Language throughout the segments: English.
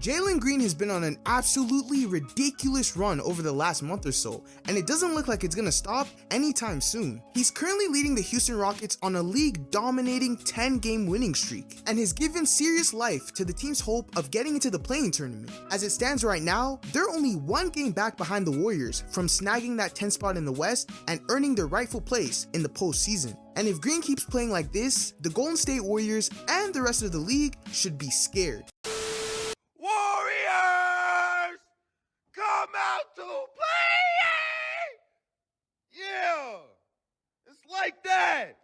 Jalen Green has been on an absolutely ridiculous run over the last month or so, and it doesn't look like it's gonna stop anytime soon. He's currently leading the Houston Rockets on a league-dominating 10-game winning streak, and has given serious life to the team's hope of getting into the play-in tournament. As it stands right now, they're only one game back behind the Warriors from snagging that 10th spot in the West and earning their rightful place in the postseason. And if Green keeps playing like this, the Golden State Warriors and the rest of the league should be scared. Warriors, come out to play! Yeah, it's like that.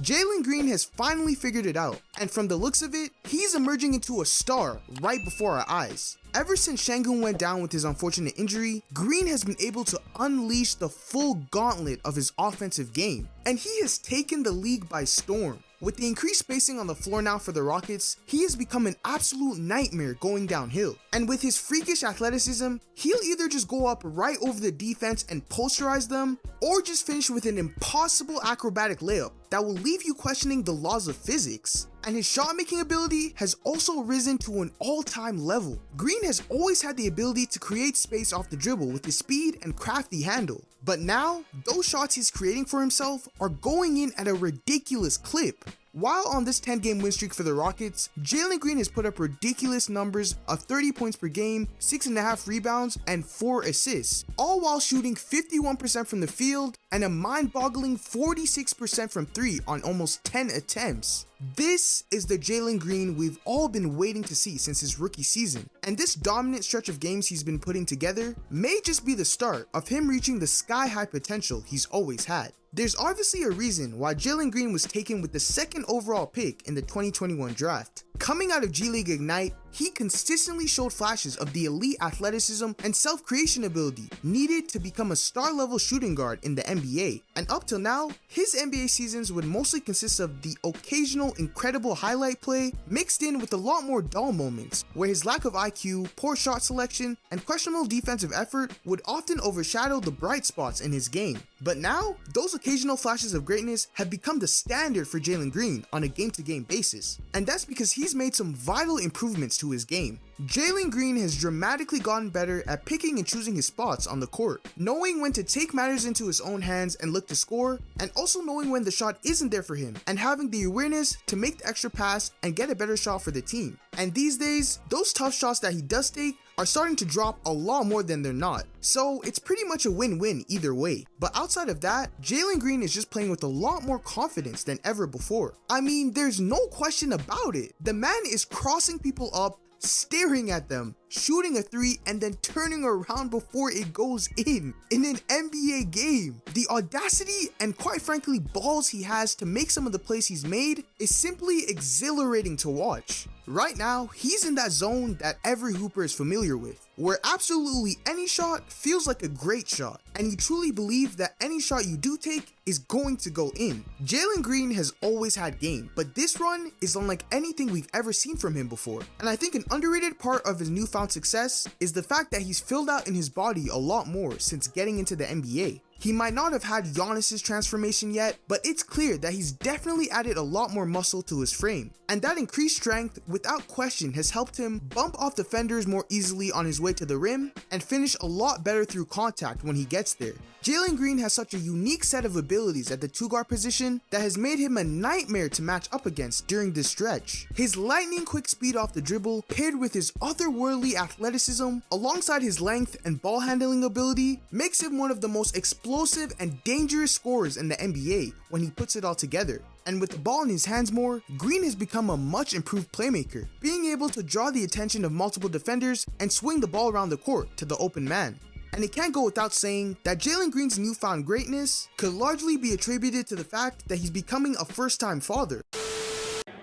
Jalen Green has finally figured it out, and from the looks of it, he's emerging into a star right before our eyes. Ever since Şengün went down with his unfortunate injury, Green has been able to unleash the full gauntlet of his offensive game, and he has taken the league by storm. With the increased spacing on the floor now for the Rockets, he has become an absolute nightmare going downhill. And with his freakish athleticism, he'll either just go up right over the defense and posterize them, or just finish with an impossible acrobatic layup that will leave you questioning the laws of physics. And his shot-making ability has also risen to an all-time level. Green has always had the ability to create space off the dribble with his speed and crafty handle. But now, those shots he's creating for himself are going in at a ridiculous clip. While on this 10-game win streak for the Rockets, Jalen Green has put up ridiculous numbers of 30 points per game, 6.5 rebounds, and 4 assists, all while shooting 51% from the field and a mind-boggling 46% from 3 on almost 10 attempts. This is the Jalen Green we've all been waiting to see since his rookie season, and this dominant stretch of games he's been putting together may just be the start of him reaching the sky-high potential he's always had. There's obviously a reason why Jalen Green was taken with the 2nd overall pick in the 2021 draft. Coming out of G League Ignite, he consistently showed flashes of the elite athleticism and self-creation ability needed to become a star-level shooting guard in the NBA. And up till now, his NBA seasons would mostly consist of the occasional incredible highlight play mixed in with a lot more dull moments, where his lack of IQ, poor shot selection, and questionable defensive effort would often overshadow the bright spots in his game. But now, those occasional flashes of greatness have become the standard for Jalen Green on a game-to-game basis. And that's because he's made some vital improvements to his game. Jalen Green has dramatically gotten better at picking and choosing his spots on the court, knowing when to take matters into his own hands and look to score, and also knowing when the shot isn't there for him, and having the awareness to make the extra pass and get a better shot for the team. And these days, those tough shots that he does take are starting to drop a lot more than they're not. So it's pretty much a win-win either way. But outside of that, Jalen Green is just playing with a lot more confidence than ever before. I mean, there's no question about it. The man is crossing people up, staring at them, shooting a 3, and then turning around before it goes in an NBA game. The audacity and quite frankly balls he has to make some of the plays he's made is simply exhilarating to watch. Right now, he's in that zone that every hooper is familiar with, where absolutely any shot feels like a great shot, and you truly believe that any shot you do take is going to go in. Jalen Green has always had game, but this run is unlike anything we've ever seen from him before. And I think an underrated part of his newfound success is the fact that he's filled out in his body a lot more since getting into the NBA. He might not have had Giannis's transformation yet, but it's clear that he's definitely added a lot more muscle to his frame. And that increased strength, without question, has helped him bump off defenders more easily on his way to the rim and finish a lot better through contact when he gets there. Jalen Green has such a unique set of abilities at the 2-guard position that has made him a nightmare to match up against during this stretch. His lightning quick speed off the dribble, paired with his otherworldly athleticism, alongside his length and ball handling ability, makes him one of the most explosive and dangerous scorers in the NBA when he puts it all together. And with the ball in his hands more, Green has become a much improved playmaker, being able to draw the attention of multiple defenders and swing the ball around the court to the open man. And it can't go without saying that Jalen Green's newfound greatness could largely be attributed to the fact that he's becoming a first-time father.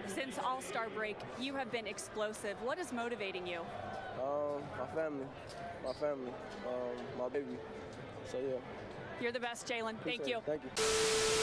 Since All-Star break, you have been explosive. What is motivating you? My family, my baby. So yeah. You're the best, Jalen. Thank you. Thank you.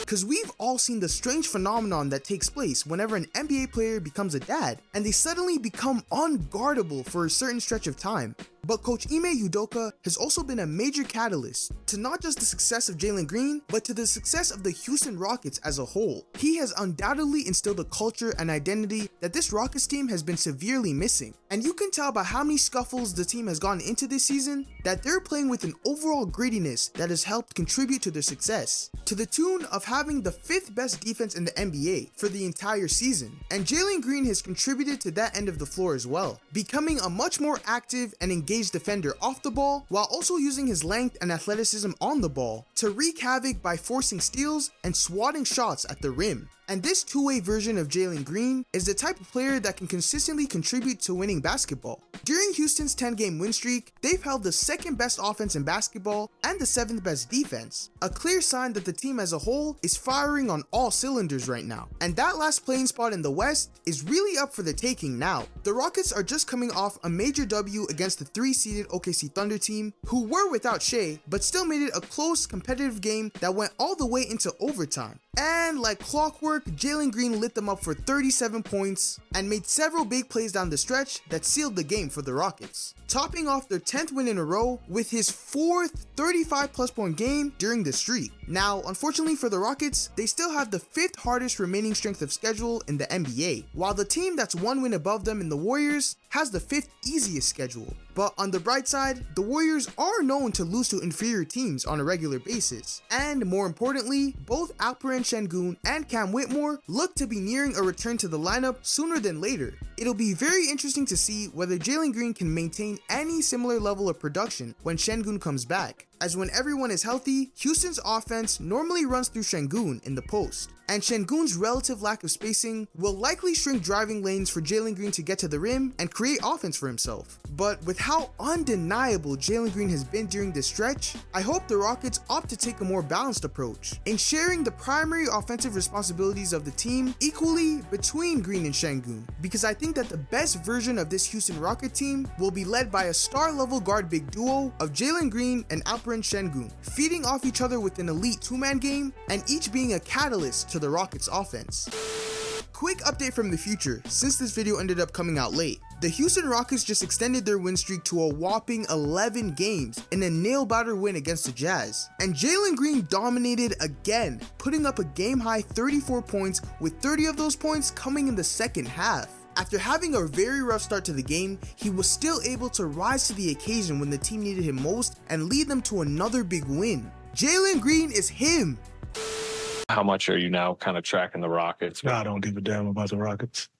Because we've all seen the strange phenomenon that takes place whenever an NBA player becomes a dad, and they suddenly become unguardable for a certain stretch of time. But Coach Ime Udoka has also been a major catalyst to not just the success of Jalen Green, but to the success of the Houston Rockets as a whole. He has undoubtedly instilled a culture and identity that this Rockets team has been severely missing. And you can tell by how many scuffles the team has gone into this season that they're playing with an overall grittiness that has helped contribute to their success, to the tune of having the 5th best defense in the NBA for the entire season. And Jalen Green has contributed to that end of the floor as well, becoming a much more active and engaged defender off the ball, while also using his length and athleticism on the ball to wreak havoc by forcing steals and swatting shots at the rim. And this two-way version of Jalen Green is the type of player that can consistently contribute to winning basketball. During Houston's 10-game win streak, they've held the 2nd best offense in basketball and the 7th best defense, a clear sign that the team as a whole is firing on all cylinders right now. And that last playing spot in the West is really up for the taking now. The Rockets are just coming off a major W against the 3-seeded OKC Thunder team, who were without Shea, but still made it a close, competitive game that went all the way into overtime. And like clockwork, Jalen Green lit them up for 37 points and made several big plays down the stretch that sealed the game for the Rockets, topping off their 10th win in a row with his 4th 35+ point game during the streak. Now, unfortunately for the Rockets, they still have the 5th hardest remaining strength of schedule in the NBA, while the team that's 1 win above them in the Warriors has the 5th easiest schedule. But on the bright side, the Warriors are known to lose to inferior teams on a regular basis. And more importantly, both Alperen Şengün and Cam Whitmore look to be nearing a return to the lineup sooner than later. It'll be very interesting to see whether Jalen Green can maintain any similar level of production when Şengün comes back, as when everyone is healthy, Houston's offense normally runs through Şengün in the post, and Şengün's relative lack of spacing will likely shrink driving lanes for Jalen Green to get to the rim and create offense for himself. But with how undeniable Jalen Green has been during this stretch, I hope the Rockets opt to take a more balanced approach in sharing the primary offensive responsibilities of the team equally between Green and Şengün, because I think that the best version of this Houston Rocket team will be led by a star-level guard big duo of Jalen Green and Alperen Şengün, feeding off each other with an elite 2-man game and each being a catalyst to the Rockets' offense. Quick update from the future, since this video ended up coming out late. The Houston Rockets just extended their win streak to a whopping 11 games in a nail-biter win against the Jazz. And Jalen Green dominated again, putting up a game-high 34 points, with 30 of those points coming in the second half. After having a very rough start to the game, he was still able to rise to the occasion when the team needed him most and lead them to another big win. Jalen Green is him. How much are you now kind of tracking the Rockets? I don't give a damn about the Rockets.